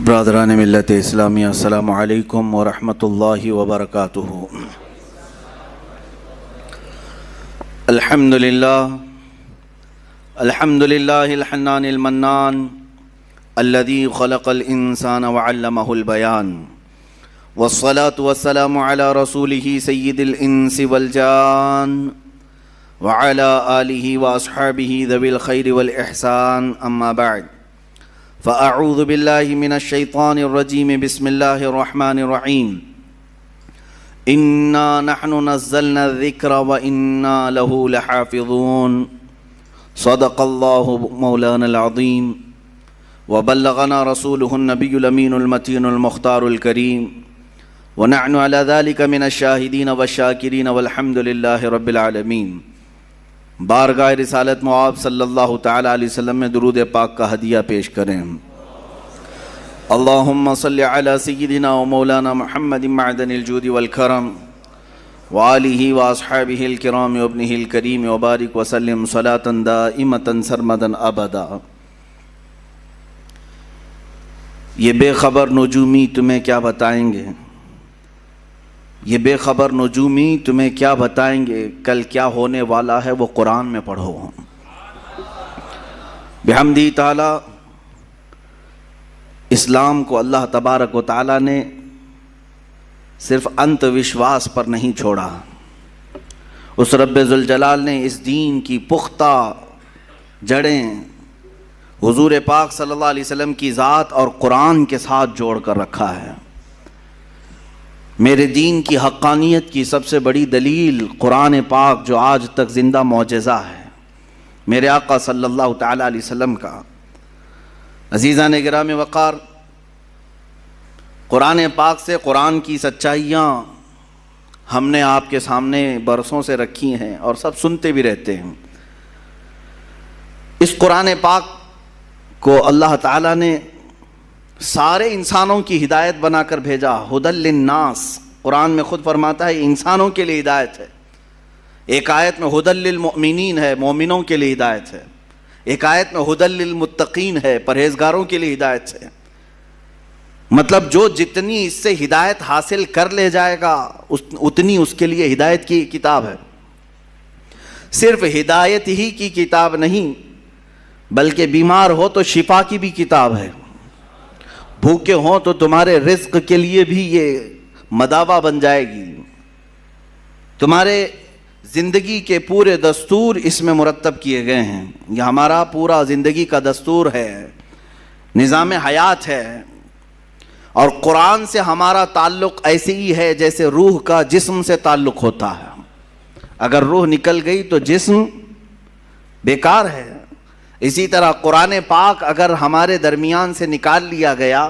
برادران ملت اسلامیہ، السلام علیکم ورحمۃ اللہ وبرکاتہ۔ الحمد للہ الحنان المنان الذي خلق الانسان وعلمه البیان، والصلاة والسلام على رسوله سید الانس والجان وعلى آلہ واصحابہ ذوی الخیر والاحسان، اما بعد فأعوذ باللہ من الشیطان الرجیم، بسم اللہ الرحمن الرحیم۔ انا نحن نزلنا الذکر وانا له لحافظون، صدق اللہ مولانا العظیم وبلغنا رسوله النبی الامین المتین المختار الکریم، ونحن على ذلك من الشاہدین والشاکرین والحمد للہ رب العالمین۔ بارگاہ رسالت معاب صلی اللہ تعالی علیہ وسلم میں درود پاک کا ہدیہ پیش کریں۔ اللہم صلی علی سیدنا و مولانا محمد معدن الجود والکرم وآلہ واصحابہ الکرام وابنہ الکریم وبارک وسلم صلاة دائمتا سرمدا ابدا۔ یہ بے خبر نجومی تمہیں کیا بتائیں گے، یہ بے خبر نجومی تمہیں کیا بتائیں گے، کل کیا ہونے والا ہے وہ قرآن میں پڑھو۔ بحمدہ تعالی اسلام کو اللہ تبارک و تعالی نے صرف انت وشواس پر نہیں چھوڑا، اس رب ذوالجلال نے اس دین کی پختہ جڑیں حضور پاک صلی اللہ علیہ وسلم کی ذات اور قرآن کے ساتھ جوڑ کر رکھا ہے۔ میرے دین کی حقانیت کی سب سے بڑی دلیل قرآن پاک جو آج تک زندہ معجزہ ہے، میرے آقا صلی اللہ تعالی علیہ وسلم کا۔ عزیزان گرام وقار، قرآن پاک سے قرآن کی سچائیاں ہم نے آپ کے سامنے برسوں سے رکھی ہیں اور سب سنتے بھی رہتے ہیں۔ اس قرآن پاک کو اللہ تعالیٰ نے سارے انسانوں کی ہدایت بنا کر بھیجا، ھدی للناس۔ قرآن میں خود فرماتا ہے انسانوں کے لیے ہدایت ہے۔ ایک آیت میں ھدی للمؤمنین ہے، مومنوں کے لیے ہدایت ہے۔ ایک آیت میں ھدی للمتقین ہے، پرہیزگاروں کے لیے ہدایت ہے۔ مطلب جو جتنی اس سے ہدایت حاصل کر لے جائے گا اتنی اس کے لیے ہدایت کی کتاب ہے۔ صرف ہدایت ہی کی کتاب نہیں بلکہ بیمار ہو تو شفا کی بھی کتاب ہے، بھوکے ہوں تو تمہارے رزق کے لیے بھی یہ مداوا بن جائے گی۔ تمہارے زندگی کے پورے دستور اس میں مرتب کیے گئے ہیں۔ یہ ہمارا پورا زندگی کا دستور ہے، نظام حیات ہے۔ اور قرآن سے ہمارا تعلق ایسے ہی ہے جیسے روح کا جسم سے تعلق ہوتا ہے۔ اگر روح نکل گئی تو جسم بیکار ہے۔ اسی طرح قرآن پاک اگر ہمارے درمیان سے نکال لیا گیا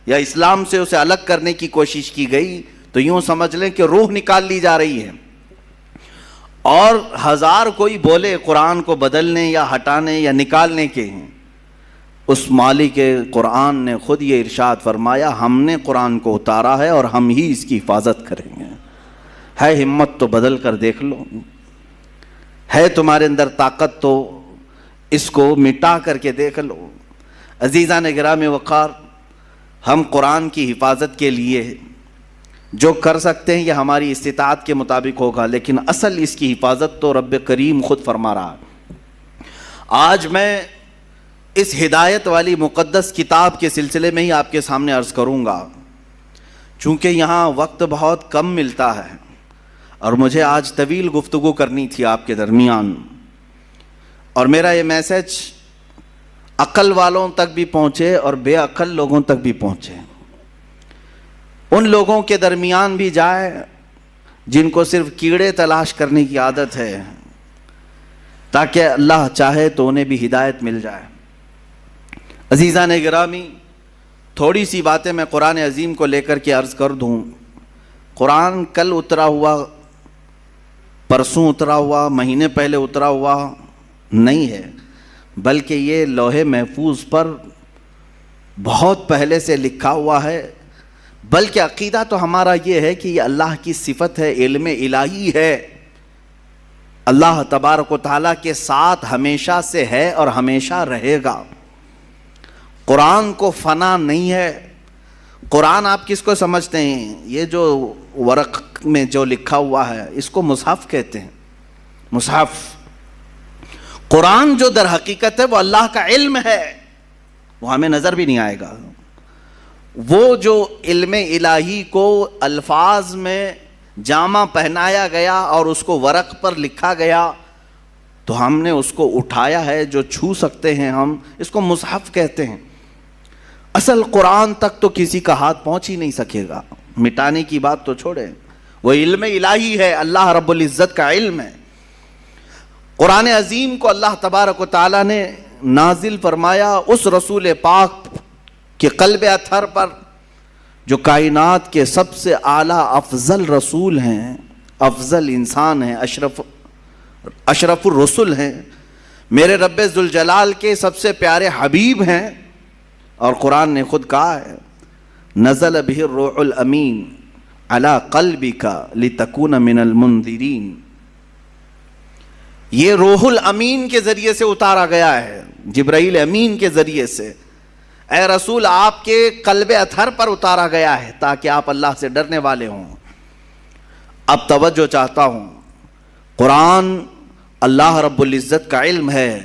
یا اسلام سے اسے الگ کرنے کی کوشش کی گئی تو یوں سمجھ لیں کہ روح نکال لی جا رہی ہے۔ اور ہزار کوئی بولے قرآن کو بدلنے یا ہٹانے یا نکالنے کے ہیں، اس مالک قرآن نے خود یہ ارشاد فرمایا، ہم نے قرآن کو اتارا ہے اور ہم ہی اس کی حفاظت کریں گے۔ ہے ہمت تو بدل کر دیکھ لو، ہے تمہارے اندر طاقت تو اس کو مٹا کر کے دیکھ لو۔ عزیزان گرام وقار، ہم قرآن کی حفاظت کے لیے جو کر سکتے ہیں یہ ہماری استطاعت کے مطابق ہوگا، لیکن اصل اس کی حفاظت تو رب کریم خود فرما رہا ہے۔ آج میں اس ہدایت والی مقدس کتاب کے سلسلے میں ہی آپ کے سامنے عرض کروں گا، چونکہ یہاں وقت بہت کم ملتا ہے اور مجھے آج طویل گفتگو کرنی تھی آپ کے درمیان، اور میرا یہ میسج عقل والوں تک بھی پہنچے اور بے عقل لوگوں تک بھی پہنچے، ان لوگوں کے درمیان بھی جائے جن کو صرف کیڑے تلاش کرنے کی عادت ہے، تاکہ اللہ چاہے تو انہیں بھی ہدایت مل جائے۔ عزیزان گرامی، تھوڑی سی باتیں میں قرآن عظیم کو لے کر کے عرض کر دوں۔ قرآن کل اترا ہوا، پرسوں اترا ہوا، مہینے پہلے اترا ہوا نہیں ہے، بلکہ یہ لوح محفوظ پر بہت پہلے سے لکھا ہوا ہے۔ بلکہ عقیدہ تو ہمارا یہ ہے کہ یہ اللہ کی صفت ہے، علم الہی ہے، اللہ تبارک و تعالیٰ کے ساتھ ہمیشہ سے ہے اور ہمیشہ رہے گا۔ قرآن کو فنا نہیں ہے، قرآن آپ کس کو سمجھتے ہیں؟ یہ جو ورق میں جو لکھا ہوا ہے اس کو مصحف کہتے ہیں. مصحف. قرآن جو در حقیقت ہے وہ اللہ کا علم ہے، وہ ہمیں نظر بھی نہیں آئے گا. وہ جو علم الہی کو الفاظ میں جامہ پہنایا گیا اور اس کو ورق پر لکھا گیا تو ہم نے اس کو اٹھایا ہے، جو چھو سکتے ہیں ہم، اس کو مصحف کہتے ہیں. اصل قرآن تک تو کسی کا ہاتھ پہنچ ہی نہیں سکے گا. مٹانے کی بات تو چھوڑیں، وہ علم الہی ہے، اللہ رب العزت کا علم ہے. قرآن عظیم کو اللہ تبارک و تعالیٰ نے نازل فرمایا اس رسول پاک کے قلب اطہر پر جو کائنات کے سب سے اعلیٰ افضل رسول ہیں، افضل انسان ہیں، اشرف الرسل ہیں، میرے رب ذوالجلال کے سب سے پیارے حبیب ہیں. اور قرآن نے خود کہا ہے نزل بہ الروح الامین علی قلبک لتکون من المنذرین. یہ روح الامین کے ذریعے سے اتارا گیا ہے، جبرائیل امین کے ذریعے سے. اے رسول آپ کے قلب اطہر پر اتارا گیا ہے تاکہ آپ اللہ سے ڈرنے والے ہوں. اب توجہ چاہتا ہوں، قرآن اللہ رب العزت کا علم ہے،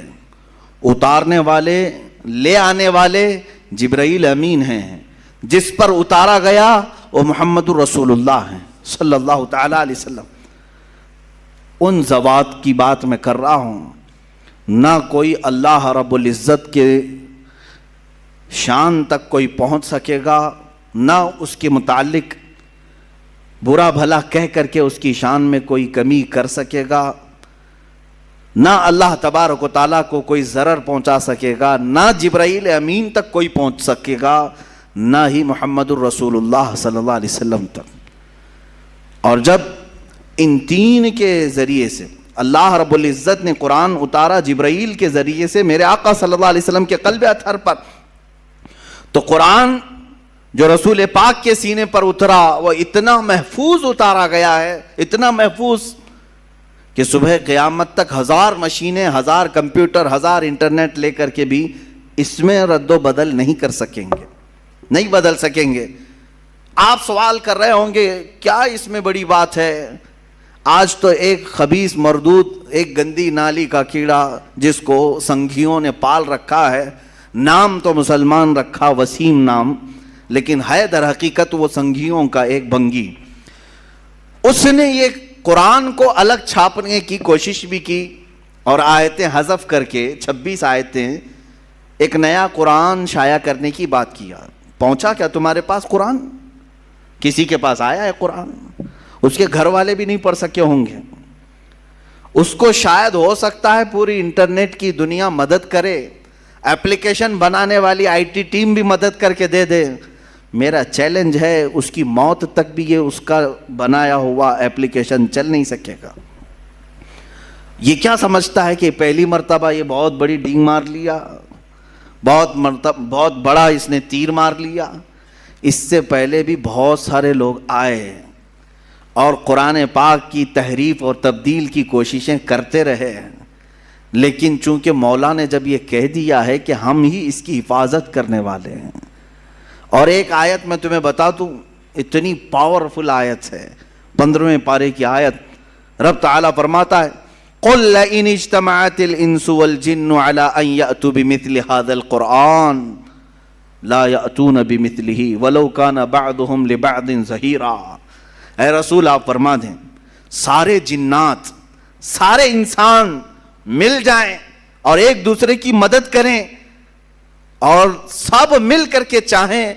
اتارنے والے، لے آنے والے جبرائیل امین ہیں. جس پر اتارا گیا وہ محمد الرسول اللہ ہیں صلی اللہ تعالی علیہ وسلم. ان ذوات کی بات میں کر رہا ہوں، نہ کوئی اللہ رب العزت کے شان تک کوئی پہنچ سکے گا، نہ اس کے متعلق برا بھلا کہہ کر کے اس کی شان میں کوئی کمی کر سکے گا، نہ اللہ تبارک و تعالیٰ کو کوئی ضرر پہنچا سکے گا، نہ جبرائیل امین تک کوئی پہنچ سکے گا، نہ ہی محمد الرسول اللہ صلی اللہ علیہ وسلم تک. اور جب ان تین کے ذریعے سے اللہ رب العزت نے قرآن اتارا جبرائیل کے ذریعے سے میرے آقا صلی اللہ علیہ وسلم کے قلب اطہر پر، تو قرآن جو رسول پاک کے سینے پر اترا وہ اتنا محفوظ اتارا گیا ہے، اتنا محفوظ کہ صبح قیامت تک 1000 مشینیں، 1000 کمپیوٹر، 1000 انٹرنیٹ لے کر کے بھی اس میں رد و بدل نہیں کر سکیں گے، نہیں بدل سکیں گے. آپ سوال کر رہے ہوں گے کیا اس میں بڑی بات ہے؟ آج تو ایک خبیث مردود، ایک گندی نالی کا کیڑا جس کو سنگھیوں نے پال رکھا ہے، نام تو مسلمان رکھا وسیم نام، لیکن ہے در حقیقت وہ سنگھیوں کا ایک بنگی. اس نے یہ قرآن کو الگ چھاپنے کی کوشش بھی کی اور آیتیں حذف کر کے 26 آیتیں ایک نیا قرآن شائع کرنے کی بات کیا. پہنچا کیا تمہارے پاس قرآن؟ کسی کے پاس آیا ہے قرآن؟ اس کے گھر والے بھی نہیں پڑھ سکے ہوں گے. اس کو شاید ہو سکتا ہے پوری انٹرنیٹ کی دنیا مدد کرے، ایپلیکیشن بنانے والی آئی ٹی ٹیم بھی مدد کر کے دے دے. میرا چیلنج ہے اس کی موت تک بھی یہ اس کا بنایا ہوا ایپلیکیشن چل نہیں سکے گا. یہ کیا سمجھتا ہے کہ پہلی مرتبہ یہ بہت بڑی ڈینگ مار لیا، بہت بڑا اس نے تیر مار لیا؟ اس سے پہلے بھی بہت سارے لوگ آئے اور قرآن پاک کی تحریف اور تبدیل کی کوششیں کرتے رہے، لیکن چونکہ مولا نے جب یہ کہہ دیا ہے کہ ہم ہی اس کی حفاظت کرنے والے ہیں. اور ایک آیت میں تمہیں بتا دوں، اتنی پاورفل آیت ہے، 15ویں پارے کی آیت. رب تعالیٰ فرماتا ہے قُلْ لَئِنِ اجْتَمَعَتِ الْإِنسُ وَالْجِنُّ عَلَىٰ أَن يَأْتُوا بِمِثْلِ هَذَا الْقُرْآنِ لَا يَأْتُونَ بِمِثْلِهِ وَلَوْ كَانَ بَعْضُهُمْ لِبَعْضٍ ظَهِيرًا. اے رسول آپ فرما دیں سارے جنات، سارے انسان مل جائیں اور ایک دوسرے کی مدد کریں اور سب مل کر کے چاہیں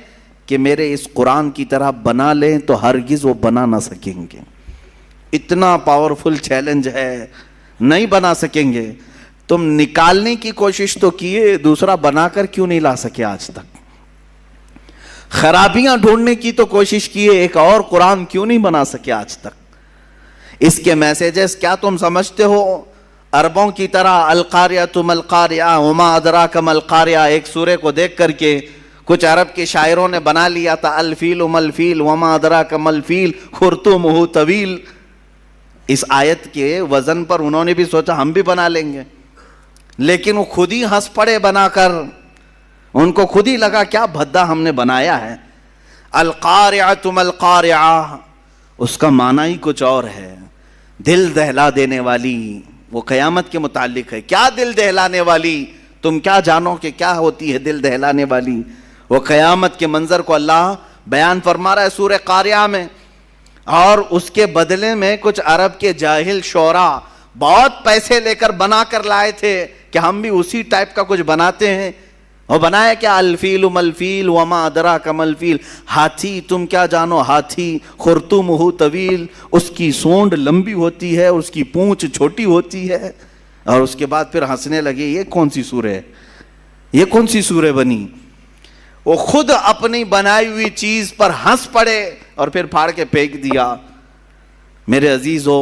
کہ میرے اس قرآن کی طرح بنا لیں تو ہرگز وہ بنا نہ سکیں گے. اتنا پاورفل چیلنج ہے، نہیں بنا سکیں گے. تم نکالنے کی کوشش تو کیے، دوسرا بنا کر کیوں نہیں لا سکے آج تک؟ خرابیاں ڈھونڈنے کی تو کوشش کیے، ایک اور قرآن کیوں نہیں بنا سکے آج تک؟ اس کے میسیجز کیا تم سمجھتے ہو عربوں کی طرح القاریہ ملقاریہ وما ادراک ملقاریہ؟ ایک سورے کو دیکھ کر کے کچھ عرب کے شاعروں نے بنا لیا تھا الفیل ملفیل وما ادراک ملفیل خرطومہ طویل. اس آیت کے وزن پر انہوں نے بھی سوچا ہم بھی بنا لیں گے، لیکن وہ خود ہی ہنس پڑے بنا کر. ان کو خود ہی لگا کیا بھدا ہم نے بنایا ہے. القارعۃ ما القارعہ، اس کا معنی ہی کچھ اور ہے، دل دہلا دینے والی۔ وہ قیامت کے متعلق ہے، کیا دل دہلانے والی، تم کیا جانو کہ کیا ہوتی ہے دل دہلانے والی۔ وہ قیامت کے منظر کو اللہ بیان فرما رہا ہے سورہ قاریہ میں، اور اس کے بدلے میں کچھ عرب کے جاہل شعراء بہت پیسے لے کر بنا کر لائے تھے کہ ہم بھی اسی ٹائپ کا کچھ بناتے ہیں۔ اور بنایا کیا، الفیل ملفیل وما ادراک ملفیل، ہاتھی تم کیا جانو ہاتھی، خرطومہ طویل، اس کی سونڈ لمبی ہوتی ہے، اس کی پونچھ چھوٹی ہوتی ہے۔ اور اس کے بعد پھر ہنسنے لگے، یہ کون سی سورہ ہے، یہ کون سی سورہ بنی۔ وہ خود اپنی بنائی ہوئی چیز پر ہنس پڑے اور پھر پھاڑ کے پھینک دیا۔ میرے عزیزو،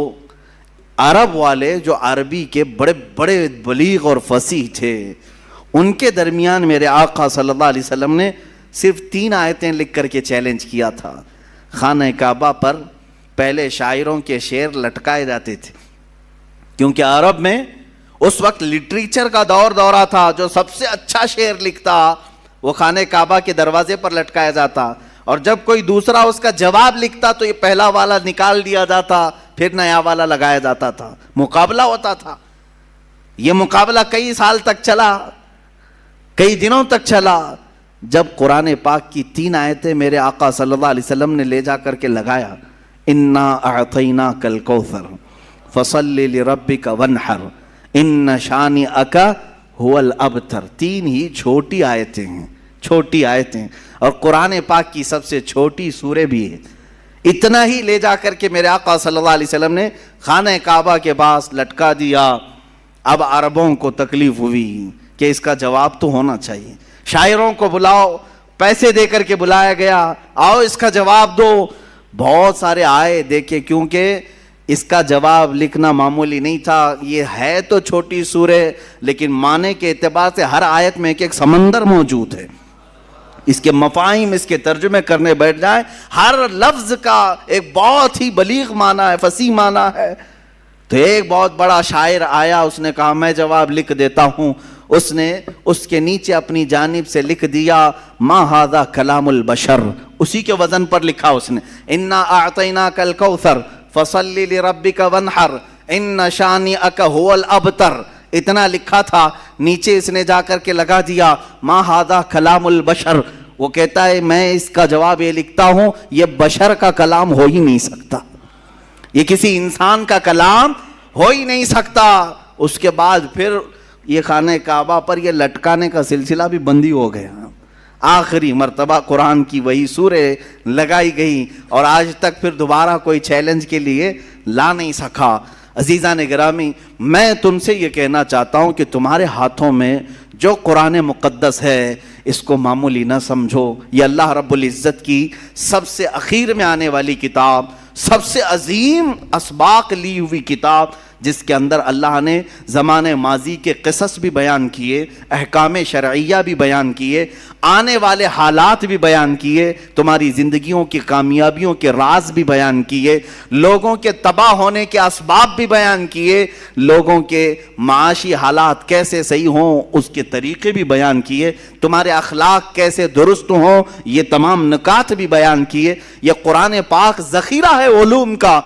عرب والے جو عربی کے بڑے بڑے بلیغ اور فصیح تھے، ان کے درمیان میرے آقا صلی اللہ علیہ وسلم نے صرف 3 آیتیں لکھ کر کے چیلنج کیا تھا۔ خانہ کعبہ پر پہلے شاعروں کے شعر لٹکائے جاتے تھے، کیونکہ عرب میں اس وقت لٹریچر کا دورہ تھا۔ جو سب سے اچھا شعر لکھتا وہ خانہ کعبہ کے دروازے پر لٹکایا جاتا، اور جب کوئی دوسرا اس کا جواب لکھتا تو یہ پہلا والا نکال دیا جاتا، پھر نیا والا لگایا جاتا تھا، مقابلہ ہوتا تھا۔ یہ مقابلہ کئی سال تک چلا، کئی دنوں تک چلا، جب قرآن پاک کی 3 آیتیں میرے آقا صلی اللہ علیہ وسلم نے لے جا کر کے لگایا، انا اعطیناک الکوثر فصل لربک وانحر ان شانئک هو الابتر۔ 3 ہی چھوٹی آیتیں ہیں، چھوٹی آیتیں، اور قرآن پاک کی سب سے چھوٹی سورہ بھی ہے۔ اتنا ہی لے جا کر کے میرے آقا صلی اللہ علیہ وسلم نے خانہ کعبہ کے پاس لٹکا دیا۔ اب عربوں کو تکلیف ہوئی کہ اس کا جواب تو ہونا چاہیے، شاعروں کو بلاؤ، پیسے دے کر کے بلایا گیا، آؤ اس کا جواب دو۔ بہت سارے آئے، دیکھے، کیونکہ اس کا جواب لکھنا معمولی نہیں تھا۔ یہ ہے تو چھوٹی سورہ، لیکن معنی کے اعتبار سے ہر آیت میں ایک سمندر موجود ہے۔ اس کے مفاہیم، اس کے ترجمے کرنے بیٹھ جائیں، ہر لفظ کا ایک بہت ہی بلیغ معنی ہے، فصیح معنی ہے۔ تو ایک بہت بڑا شاعر آیا، اس نے کہا میں جواب لکھ دیتا ہوں۔ اس نے اس کے نیچے اپنی جانب سے لکھ دیا ما ھذا کلام البشر، اسی کے وزن پر لکھا اس نے، انا اعطیناک الکوثر فصل لربک وانحر ان شانئک ھو الابتر، اتنا لکھا تھا۔ نیچے اس نے جا کر کے لگا دیا ما ھذا کلام البشر۔ وہ کہتا ہے میں اس کا جواب یہ لکھتا ہوں، یہ بشر کا کلام ہو ہی نہیں سکتا، یہ کسی انسان کا کلام ہو ہی نہیں سکتا۔ اس کے بعد پھر یہ خانہ کعبہ پر یہ لٹکانے کا سلسلہ بھی بندی ہو گیا۔ آخری مرتبہ قرآن کی وہی سورہ لگائی گئی، اور آج تک پھر دوبارہ کوئی چیلنج کے لیے لا نہیں سکا۔ عزیزان گرامی، میں تم سے یہ کہنا چاہتا ہوں کہ تمہارے ہاتھوں میں جو قرآن مقدس ہے اس کو معمولی نہ سمجھو۔ یہ اللہ رب العزت کی سب سے اخیر میں آنے والی کتاب، سب سے عظیم اسباق لی ہوئی کتاب، جس کے اندر اللہ نے زمانے ماضی کے قصص بھی بیان کیے، احکام شرعیہ بھی بیان کیے، آنے والے حالات بھی بیان کیے، تمہاری زندگیوں کی کامیابیوں کے راز بھی بیان کیے، لوگوں کے تباہ ہونے کے اسباب بھی بیان کیے، لوگوں کے معاشی حالات کیسے صحیح ہوں اس کے طریقے بھی بیان کیے، تمہارے اخلاق کیسے درست ہوں یہ تمام نکات بھی بیان کیے۔ یہ قرآن پاک ذخیرہ ہے علوم کا۔